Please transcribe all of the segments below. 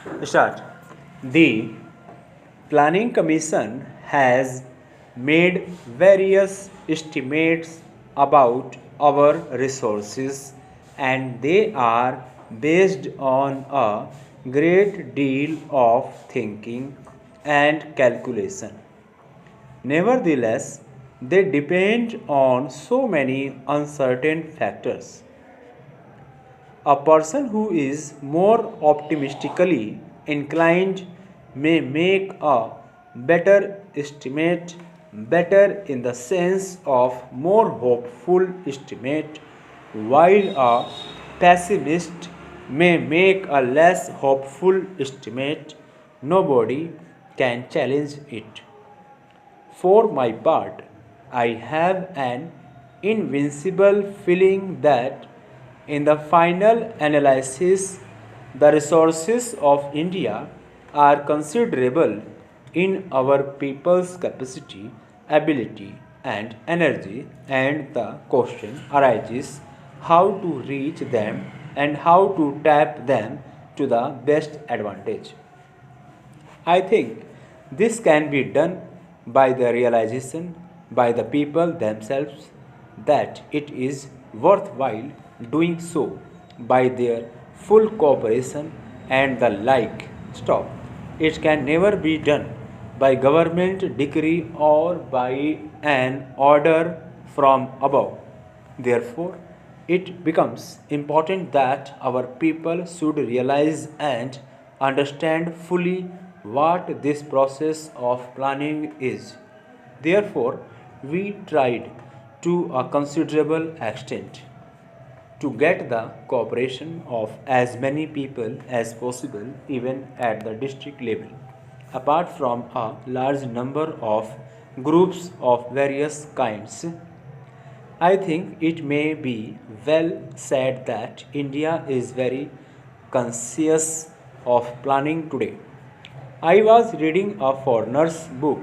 Start. The Planning Commission has made various estimates about our resources, and they are based on a great deal of thinking and calculation. Nevertheless, they depend on so many uncertain factors. A person who is more optimistically inclined may make a better estimate, better in the sense of more hopeful estimate, while a pessimist may make a less hopeful estimate. Nobody can challenge it. For my part, I have an invincible feeling that in the final analysis, the resources of India are considerable in our people's capacity, ability, and energy, and the question arises how to reach them and how to tap them to the best advantage. I think this can be done by the realization by the people themselves that it is worthwhile doing so by their full cooperation and the like. Stop. It can never be done by government decree or by an order from above. Therefore, it becomes important that our people should realize and understand fully what this process of planning is. Therefore, we tried to a considerable extent to get the cooperation of as many people as possible, even at the district level, apart from a large number of groups of various kinds. I think it may be well said that India is very conscious of planning today. I was reading a foreigner's book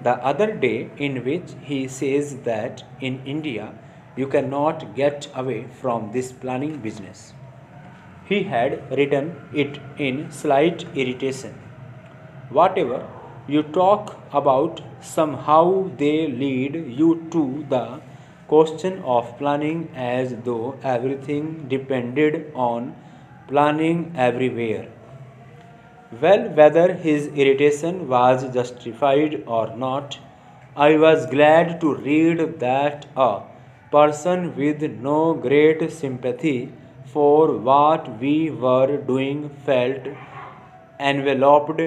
the other day in which he says that in India you cannot get away from this planning business. He had written it in slight irritation. Whatever you talk about, somehow they lead you to the question of planning as though everything depended on planning everywhere. Well, whether his irritation was justified or not, I was glad to read that a person with no great sympathy for what we were doing felt enveloped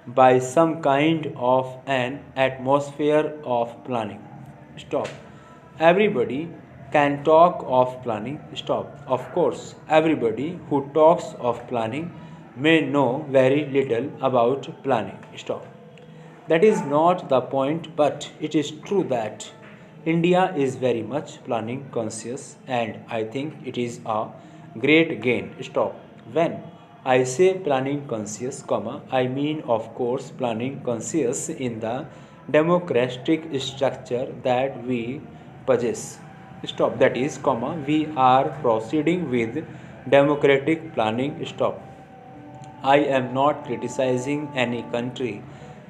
by some kind of an atmosphere of planning. Stop. Everybody can talk of planning. Stop. Of course, everybody who talks of planning may know very little about planning. Stop. That is not the point, but it is true that India is very much planning conscious, and I think it is a great gain. Stop. When I say planning conscious, comma, I mean of course planning conscious in the democratic structure that we possess. Stop. That is, comma, we are proceeding with democratic planning. Stop. I am not criticizing any country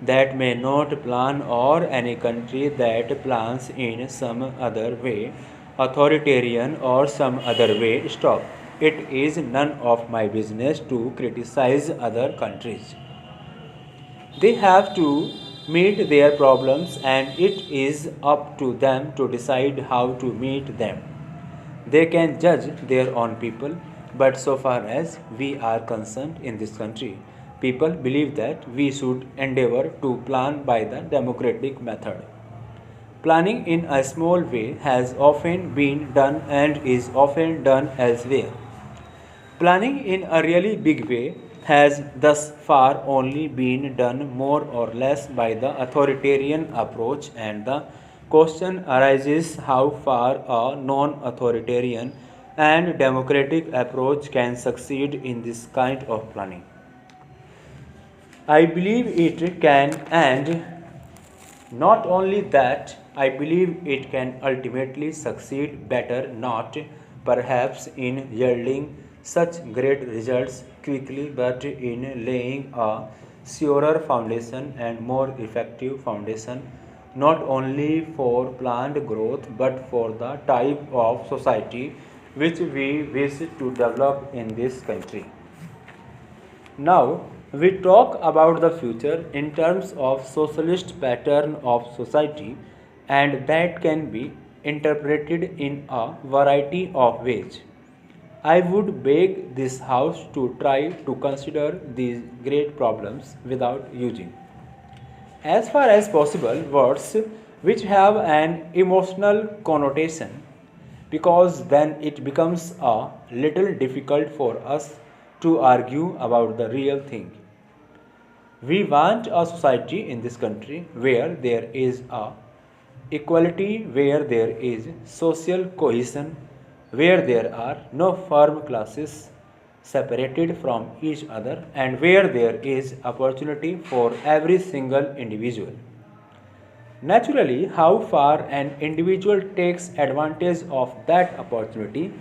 that may not plan or any country that plans in some other way, authoritarian or some other way. Stop. It is none of my business to criticize other countries. They have to meet their problems, and it is up to them to decide how to meet them. They can judge their own people, but so far as we are concerned in this country, people believe that we should endeavor to plan by the democratic method. Planning in a small way has often been done and is often done elsewhere. Planning in a really big way has thus far only been done more or less by the authoritarian approach, and the question arises how far a non authoritarian and democratic approach can succeed in this kind of planning. I believe it can, and not only that, I believe it can ultimately succeed better, not perhaps in yielding such great results quickly, but in laying a surer foundation and more effective foundation, not only for plant growth but for the type of society which we wish to develop in this country. Now, we talk about the future in terms of socialist pattern of society, and that can be interpreted in a variety of ways. I would beg this house to try to consider these great problems without using, as far as possible, words which have an emotional connotation, because then it becomes a little difficult for us to argue about the real thing. We want a society in this country where there is a equality, where there is social cohesion, where there are no firm classes separated from each other, and where there is opportunity for every single individual. Naturally, how far an individual takes advantage of that opportunity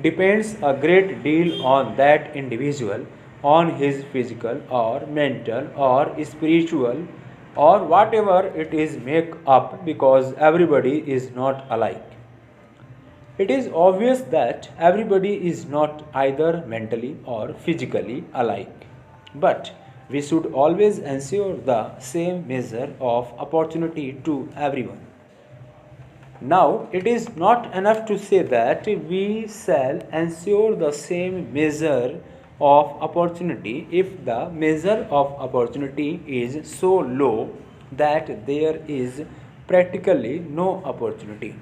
depends a great deal on that individual, on his physical or mental or spiritual or whatever it is make up, because everybody is not alike. It is obvious that everybody is not either mentally or physically alike, but we should always ensure the same measure of opportunity to everyone. Now, it is not enough to say that we shall ensure the same measure of opportunity if the measure of opportunity is so low that there is practically no opportunity.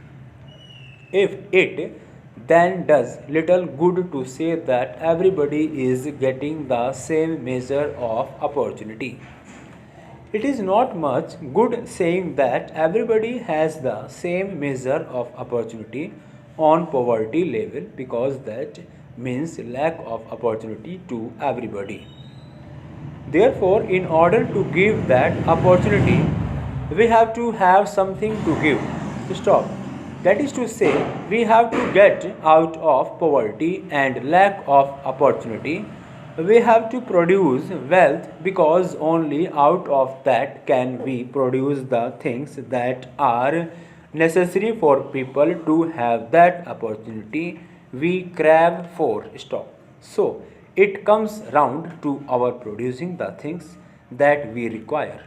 If it then does little good to say that everybody is getting the same measure of opportunity. It is not much good saying that everybody has the same measure of opportunity on poverty level, because that means lack of opportunity to everybody. Therefore, in order to give that opportunity, we have to have something to give. Stop. That is to say, we have to get out of poverty and lack of opportunity. We have to produce wealth, because only out of that can we produce the things that are necessary for people to have that opportunity we crave for. Stop. So, it comes round to our producing the things that we require.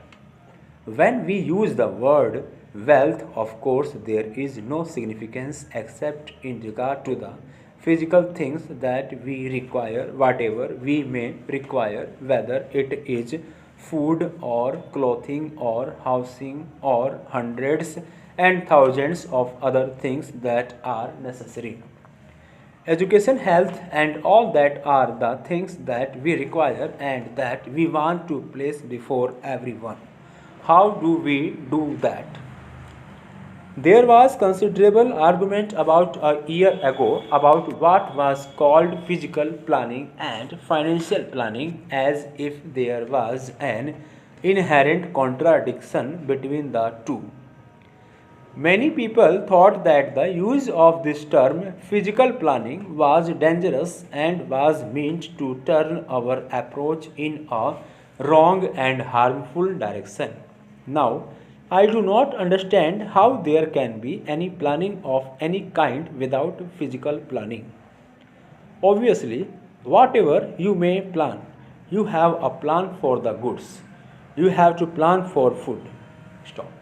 When we use the word wealth, of course, there is no significance except in regard to the physical things that we require, whatever we may require, whether it is food or clothing or housing or hundreds and thousands of other things that are necessary. Education, health, and all that are the things that we require and that we want to place before everyone. How do we do that? There was considerable argument about a year ago about what was called physical planning and financial planning, as if there was an inherent contradiction between the two. Many people thought that the use of this term physical planning was dangerous and was meant to turn our approach in a wrong and harmful direction. Now, I do not understand how there can be any planning of any kind without physical planning. Obviously, whatever you may plan, you have a plan for the goods. You have to plan for food. Stop.